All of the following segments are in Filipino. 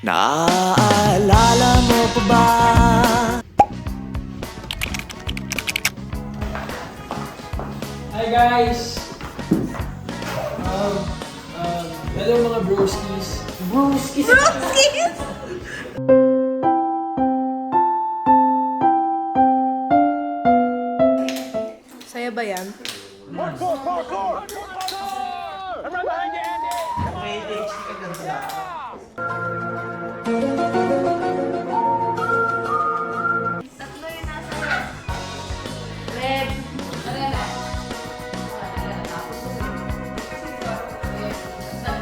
Naaalala mo pa ba? Hi guys! Hello mga broskies. Broskies! Broskies! Saya ba yan? Tatlo yung nasa red.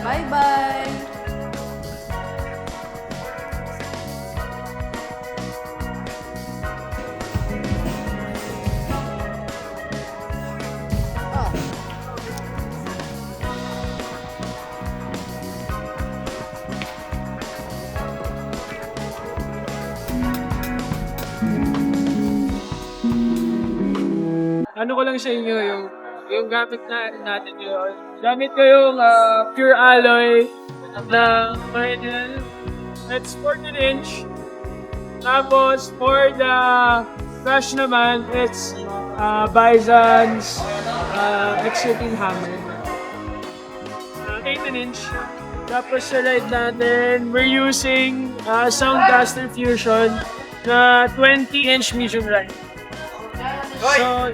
Bye-bye! Ano ko lang sa inyo yung gamit natin yun. Gamit ko yung pure alloy na original. It's 14 inch. Tapos for the crash naman, it's Bison's X13 hammer. 18 inch. Tapos sa ride natin, we're using Soundcaster Fusion na 20 inch medium ride. So,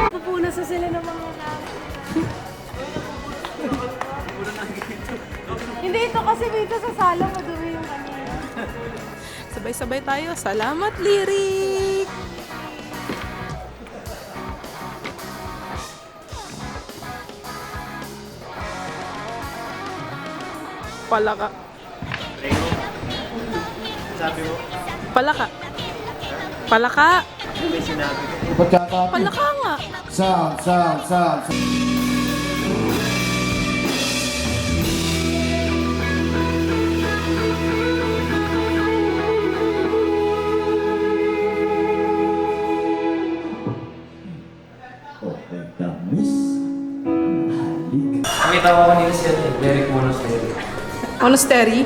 Pupunas na sila ng mga Hindi, ito kasi dito sa sala madumi yung kanina. Sabay-sabay tayo. Salamat, Lirik! Palaka. Sabi mo, Palaka. Palaka. may sinabi ko. Pagkakapit. Palaka nga. Sound. Okay, damis. Halik. Nakita ko kanina si Derek Monos na yun. Monastery.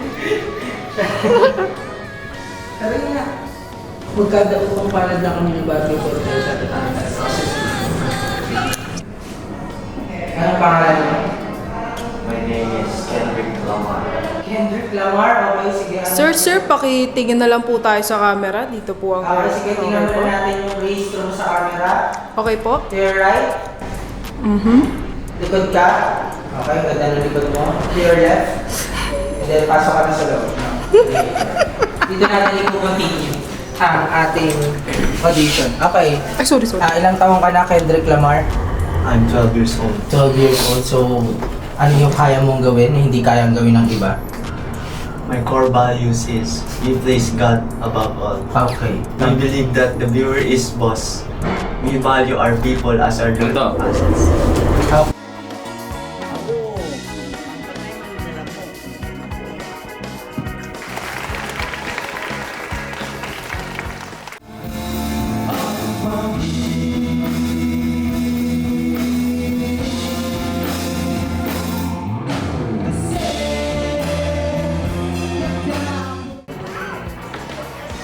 Pero yun na, magkadaot ang palad na kami ng bagay ko rin sa atin. Anong pangalan mo? My name is Kendrick Lamar. Kendrick Lamar? Okay, sige. Sir, pakitingin na lang po tayo sa camera. Dito po ang... Okay, sige, tingnan Okay po. muna natin yung registro mo sa camera. Okay po? To your right, likod ka. Okay, ganda ng likod mo. To your left. And then, pasok ka na sa loob. Okay. Dito natin i-continue ang ating audition. Okay. Ay, sorry. Ilang taong ka na, Kendrick Lamar? I'm 12 years old. 12 years old. So, ano yung kaya mong gawin na hindi kayang gawin ng iba? My core values is we place God above all. Okay. We believe that the viewer is boss. We value our people as our assets.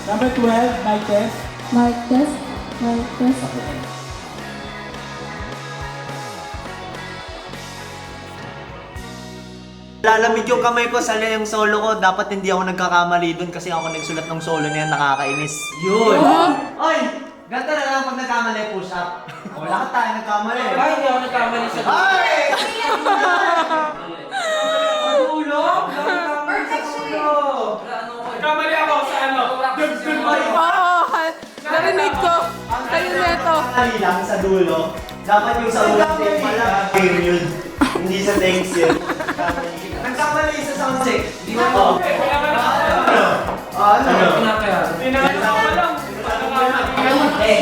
Number 12, mic test. Marcus. Lalamig yung kamay ko sa yung solo ko. Dapat hindi ako nagkakamali dun kasi ako nagsulat ng solo na yan, nakakainis. Yun! Oy! Ganto na lang pag nagkamali, push up. O, lahat tayo nagkamali. Ay, hindi ako nagkamali sa Ay! ulo. kamali ako sa ano? Oo, narinig ko. Kayo neto. Nagkamali lang sa dulo. Dapat yung sa ulo take pala. Period. Hindi sa thanks yun. Nagkamali sa sound check. Di ba? Oo. Ano? Pinakita ko lang.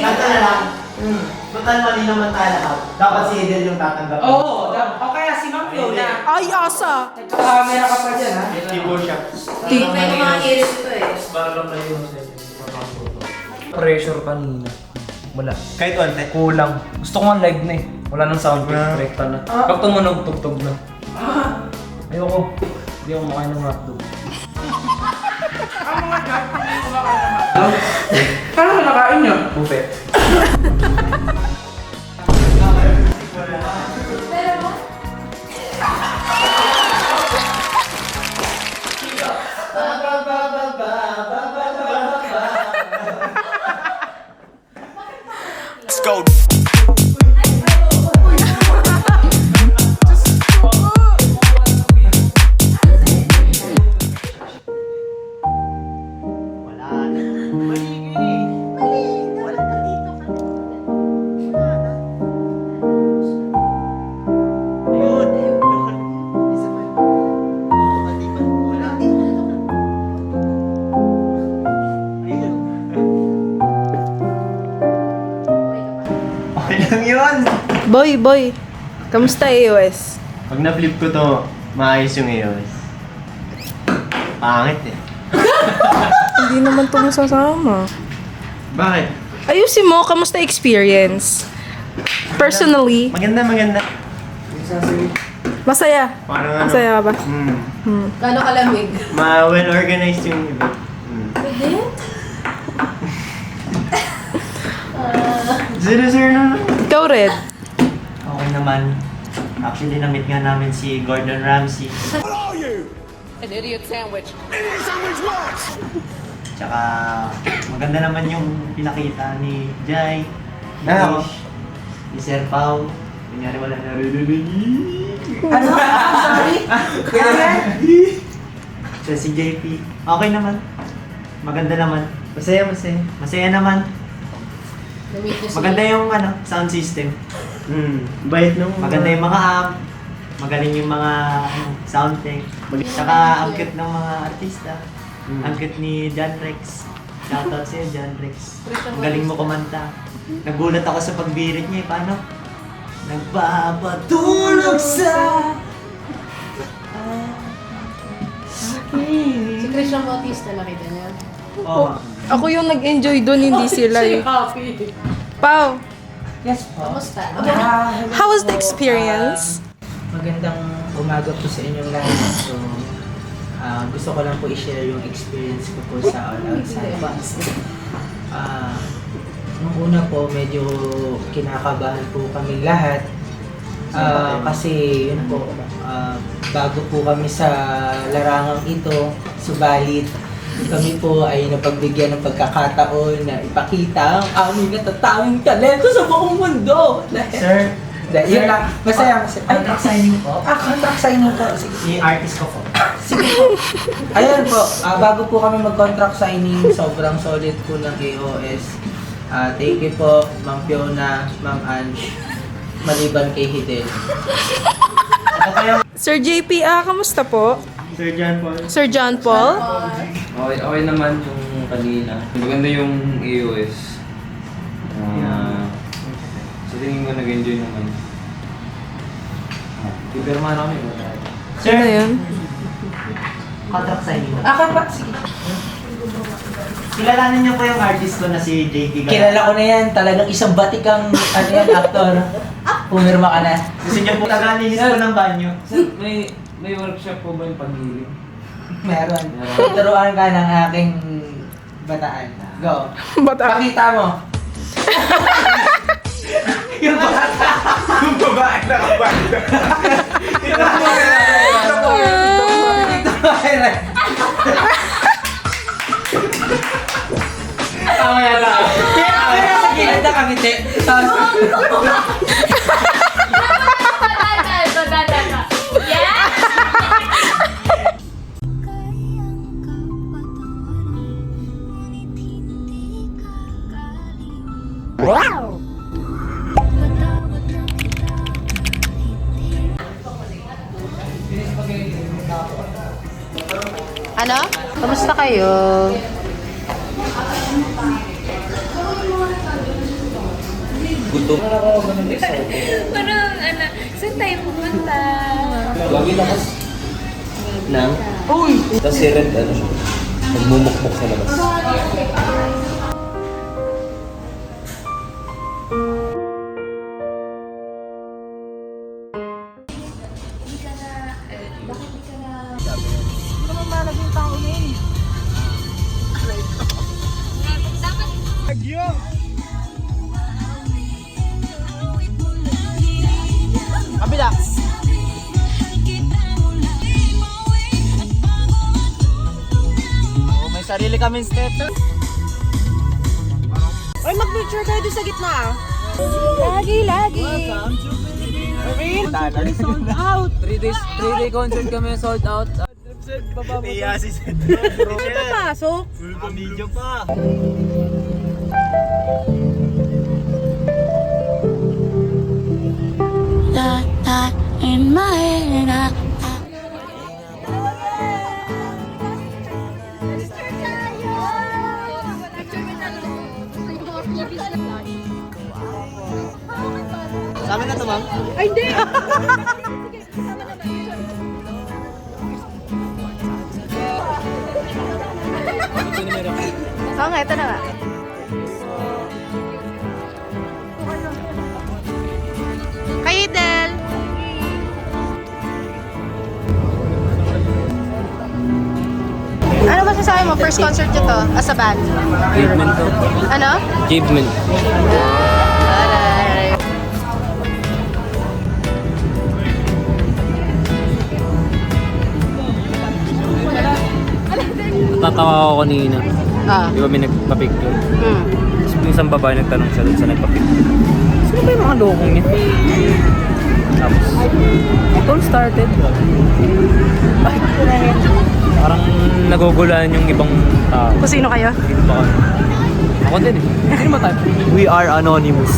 Kanta na lang. Total mali naman tayo lahat. Dapat si Edel yung tatanggap. Oo, o kaya si Ma'am Fiona. Ay, asa. Nagkakamera ka pa dyan, ha? Tipo siya. Hindi ko mga iris ito eh. Barang na yun. Pressure kanina. Wala. Kahit onte. Kulang. Gusto ko nga live na eh. Wala nang sound check. Direkta na. Pag tumunog, tugtog na. Ayoko. Hindi ako makain ng hotdog. Paano ka nakain niyo? Buffet. Wala na. Mali ka eh. Wala na dito. Wala na. Ayun. Doon. Isa pa. Mali pa. Wala dito. Ayun. Okay lang yun. Boy, kamusta AOS? Pag na-flip ko to, maayos yung EOS. Pangit eh. Hindi naman ito masasama. Bakit? Ayusin mo, kamusta experience? Personally, Maganda. masaya. Parang ano? Masaya ka ba? Gano'ng kalamig? Well-organized yung iba. Zero na. Ikaw, Red. Okay naman. Actually, na-meet nga namin si Gordon Ramsay. An idiot sandwich. Tsaka, maganda naman yung pinakita ni Jai, ni Ah, Ish, ni Sir Pao. Kunyari wala narinig. Ano? Sorry? Siya si JP. Okay naman. Maganda naman. Masaya. Masaya naman. Na-meet niyo si... Maganda yung sound system. Bait nung... Maganda yung mga amp. Magaling yung mga sound tech. Tsaka ang cute ng mga artista. Ang cute ni John Rex. Shoutout sa'yo, John Rex. Ang galing mo kumanta. Nagulat ako sa pagbirit niya eh. Paano? Nagpapatulog sa... Si Christian Bautista, nakita niya. Oh. Ako yung nag-enjoy doon, hindi sila eh. Happy. Pao, Yes po. Kamusta? how was the experience? Magandang umaga po sa inyong lahat. So, gusto ko lang po i-share yung experience ko po sa All Out Science. Nung una po, medyo kinakabahan po kami lahat. Kasi yun po, bago po kami sa larangang ito, subalit kami po ay napagbigyan ng pagkakataon na ipakita ang aming natatanging talento sa buong mundo. Sir, Yun lang, masaya. contract signing po. Contract signing po. Sige. Si artist ko po. Sige po. Ayan po, bago po kami mag-contract signing, sobrang solid po ng AOS. Thank you po, Ma'am Fiona, Ma'am Ange, maliban kay Hidel. Sir JP, kamusta po? Sir John Paul. Sir John Paul? Okay naman yung kanina. Maganda yung AOS. Sa tingin ko nag-enjoy naman. Pipirma na kami. Ano yun? Contract signing. Sige. Kilalanin niyo po yung artist ko na si JP Galante. Kilala ko na yan, talagang isang batikang actor. Pumirma ka na. Gusto niyo po taganinis ko ng banyo. Sir, may workshop po ba yung pag-healing? Meron. Tuturuan ka ng aking bataan. Go. Bata. Pakita mo. Yung bata. Yung babae na kabanda. Yung babae na kabanda. Tama yata. Pero sa gilid na kami, te. Yeah! Ano? Kamusta kayo? Gutom. Parang, saan tayo pumunta? Lagi lakas. Nang? Uy! Tapos si Red, ano siya? Nagmumukmuk sa labas. Bili kami steps. Oy, mag-picture kayo doon sa gitna. Lagi. Sold out. 3-day concert kami, sold out. Iya si Seth. Pasok. Full video pa. In my head, Sa amin na to, ma'am. Ay, hindi. Oo nga, ito na nga. Kay Del. Ano masasabi mo? First concert nyo to as a band? Achievement to. Ano? Achievement. Aray. Natatawa ako kanina. Ah. Di ba may nagpa-picture? Hmm. Tapos yung isang babae nagtanong siya doon sa nagpa-picture. Sino ba yung mga lokong niya? Tapos, it all started. Parang nagugulan yung ibang tao. Kung sino kayo? Hindi ba ako? Ako din eh. Sino ba tayo? We are anonymous.